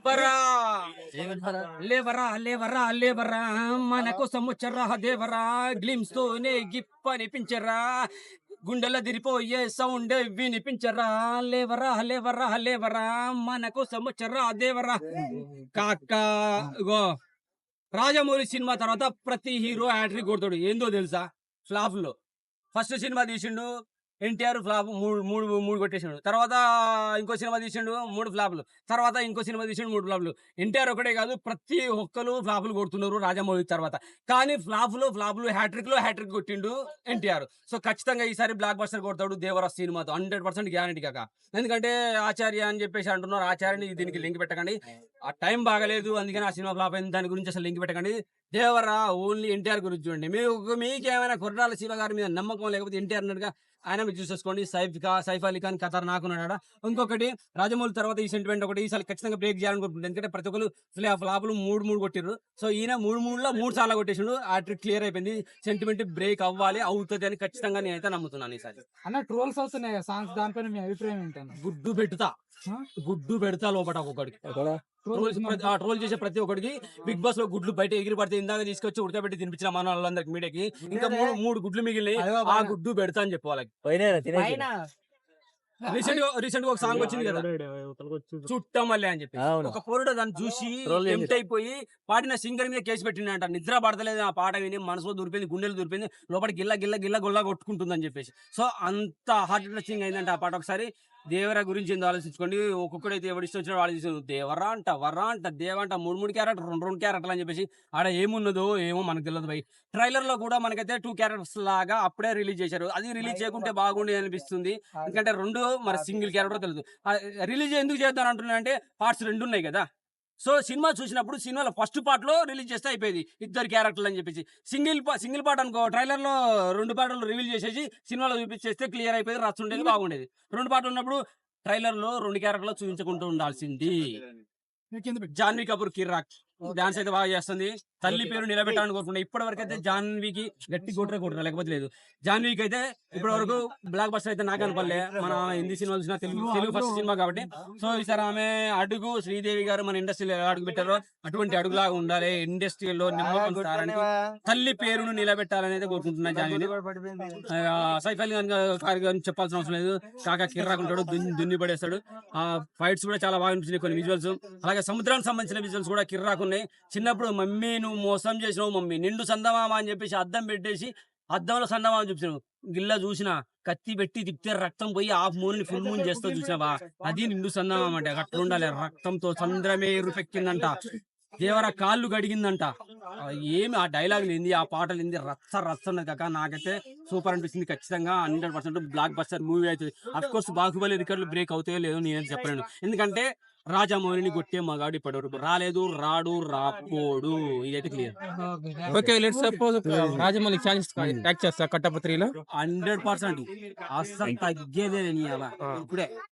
బరా లేవరా లేవరా లేవరా మన కోసం వచ్చరా దేవరా గ్లిమ్స్ తోనే గిప్ అనిపించరా గుండెల దిరిపోయే సౌండ్ వినిపించరా లేవరా లేవరా లేవరా మన కోసం వచ్చరా దేవరా కాకా ఇగో రాజమౌళి సినిమా తర్వాత ప్రతి హీరో హ్యాట్రిక్ కొడతాడు ఏందో తెలుసా ఫ్లాప్ లో ఫస్ట్ సినిమా తీసిండు ఎన్టీఆర్ ఫ్లాప్ మూడు మూడు మూడు కొట్టేసిండు తర్వాత ఇంకో సినిమా తీసిండు మూడు ఫ్లాపులు తర్వాత ఇంకో సినిమా తీసిండు మూడు ఫ్లాపులు ఎన్టీఆర్ ఒకటే కాదు ప్రతి ఒక్కరు ఫ్లాపులు కొడుతున్నారు రాజమౌళి తర్వాత కానీ ఫ్లాపులు హ్యాట్రిక్ కొట్టిండు ఎన్టీఆర్ సో ఖచ్చితంగా ఈసారి బ్లాక్ బస్టర్ కొడతాడు దేవరా సినిమాతో 100% గ్యారంటీ కాక ఎందుకంటే ఆచార్య అని చెప్పేసి అంటున్నారు ఆచార్యని దీనికి లింక్ పెట్టకండి ఆ టైం బాగలేదు అందుకని ఆ సినిమా ఫ్లాప్ అయింది దాని గురించి అసలు లింక్ పెట్టకండి దేవరా ఓన్లీ ఎన్టీఆర్ గురించి చూడండి మీకేమైనా కొర్రాల శివ గారి మీద నమ్మకం లేకపోతే ఎన్టీఆర్ అన్నట్టుగా ఆయన మీరు చూసేసుకోండి సైఫ్ అలీ ఖాన్ ఖతర్ నాకున్నాడా ఇంకొకటి రాజమౌళి తర్వాత ఈ సెంటిమెంట్ ఒకటి ఈసారి ఖచ్చితంగా బ్రేక్ చేయాలనుకుంటున్నాను ఎందుకంటే ప్రతి ఒక్కరు ఫ్లాపులు మూడు కొట్టిర్రు సో ఈయన మూడు సార్లు కొట్టేసిండు ఆ ట్రిక్ క్లియర్ అయిపోయింది సెంటిమెంట్ బ్రేక్ అవ్వాలి అవుతుంది అని ఖచ్చితంగా నేనైతే నమ్ముతున్నాను ఈసారి అన్న ట్రోల్స్ అవుతున్నాయి సాంగ్స్ దానిపైన మీ అభిప్రాయం ఏంటన్నా గుడ్డు పెడతా లోపల ఒక్కొక్కడికి ట్రోల్ చేసే ప్రతి ఒక్కడికి బిగ్ బాస్ లో గుడ్లు బయట ఎగిరి పడితే ఇందాక తీసుకొచ్చి ఉడకబెట్టి తినిపించిన మన వాళ్ళందరికి మీడియాకి ఇంకా మూడు గుడ్లు మిగిలినాయి ఆ గుడ్డు పెడతా అని చెప్పి వాళ్ళకి రీసెంట్ గా ఒక సాంగ్ వచ్చింది కదా చుట్టమల్లే అని చెప్పి ఒక పోరుడు దాన్ని చూసి టెంప్ట్ అయిపోయి పాడిన సింగర్ మీద కేసు పెట్టిండంట నిద్ర పడతలేదు ఆ పాట విని మనసులో దూరిపోయింది గుండెలు దూరిపోయింది లోపల గిల్ల గొల్లా కొట్టుకుంటుందని చెప్పేసి సో అంత హార్ట్ టచింగ్ అయిందంట ఆ పాట ఒకసారి దేవరా గురించి ఏందో ఆలోచించుకోండి ఒక్కొక్కడైతే ఎవరు ఇష్టం వచ్చినా వాళ్ళు దేవరా అంట వర్రా అంట దేవంట మూడు క్యారెక్టర్ రెండు క్యారెక్టర్లు అని చెప్పేసి ఆడ ఏమున్నదో ఏమో మనకు తెలియదు బై ట్రైలర్ లో కూడా మనకైతే 2 క్యారెక్టర్స్ లాగా అప్పుడే రిలీజ్ చేశారు అది రిలీజ్ చేయకుంటే బాగుండేది అనిపిస్తుంది ఎందుకంటే రెండు మరి సింగిల్ క్యారెక్టర్ తెలియదు రిలీజ్ ఎందుకు చేద్దాం అంటున్నా అంటే పార్ట్స్ 2 ఉన్నాయి కదా సో సినిమా చూసినప్పుడు సినిమాలో ఫస్ట్ పార్ట్ లో రిలీజ్ చేస్తే అయిపోయింది 2 క్యారెక్టర్లు అని చెప్పేసి సింగిల్ పార్ట్ అనుకో ట్రైలర్ లో 2 పార్ట్లు రివీల్ చేసేసి సినిమాలో చూపించేస్తే క్లియర్ అయిపోయింది రస్తుండేది బాగుండేది 2 పార్ట్లు ఉన్నప్పుడు ట్రైలర్ లో 2 క్యారెక్టర్లు చూపించుకుంటూ ఉండాల్సింది జాన్వీ కపూర్ కిర్రాక్ డాన్స్ అయితే బాగా చేస్తుంది తల్లి పేరు నిలబెట్టాలని కోరుకుంటా ఇప్పటి వరకు అయితే జాన్వీకి గట్టి కొట్టరా లేకపోతే లేదు జాన్వీకి అయితే ఇప్పటి వరకు బ్లాక్ బస్టర్ అయితే నాకు అనుకోలే మన హిందీ సినిమా చూసిన తెలుగు ఫస్ట్ సినిమా కాబట్టి సో ఈసారి ఆమె అడుగు శ్రీదేవి గారు మన ఇండస్ట్రీలో అడుగు పెట్టారో అటువంటి అడుగులాగా ఉండాలి ఇండస్ట్రీలో తల్లి పేరును నిలబెట్టాలని కోరుకుంటున్నా జాన్వీ సైఫ్ అలీ ఖాన్ చెప్పాల్సిన అవసరం లేదు కాకా కిర్రాకుంటాడు దున్ని పడేస్తాడు ఆ ఫైట్స్ కూడా చాలా బాగా అనిపించినాయి కొన్ని విజువల్స్ అలాగే సముద్రానికి సంబంధించిన విజువల్స్ కూడా కిర్రాకు ఉన్నాయి చిన్నప్పుడు మమ్మీ నువ్వు మోసం చేసినావు మమ్మీ నిండు సందమామ అని చెప్పేసి అద్దం పెట్టేసి అద్దంలో సందమామ చూపినావు గిల్లా చూసిన కత్తి పెట్టి తిప్పితే రక్తం పోయి హాఫ్ మూన్ ఫుల్ మూన్ చేస్తా చూసినావా అది నిండు సందమామ అంటే అట్లా ఉండాలి రక్తంతో చంద్రమే ఎరుపెక్కిందంట దేవర కాళ్ళు గడిగిందంట ఏమి ఆ డైలాగులు ఏంది ఆ పాటలు ఏంది రచ్చన్నది కాక నాకైతే సూపర్ అనిపిస్తుంది ఖచ్చితంగా 100% బ్లాక్ బస్టర్ మూవీ అవుతుంది అఫ్ కోర్స్ బాహుబలి రికార్డులు బ్రేక్ అవుతాయో లేదో నేనైతే చెప్పలేను ఎందుకంటే రాజమౌళిని కొట్టే మగాడు ఇప్పటివరకు రాలేదు రాపోడు ఇదైతే clear okay let's suppose Rajamouli chance ట్యాక్ చేస్తా కట్టపత్రిలో 100% అస్సలు తగ్గేదే ఇప్పుడే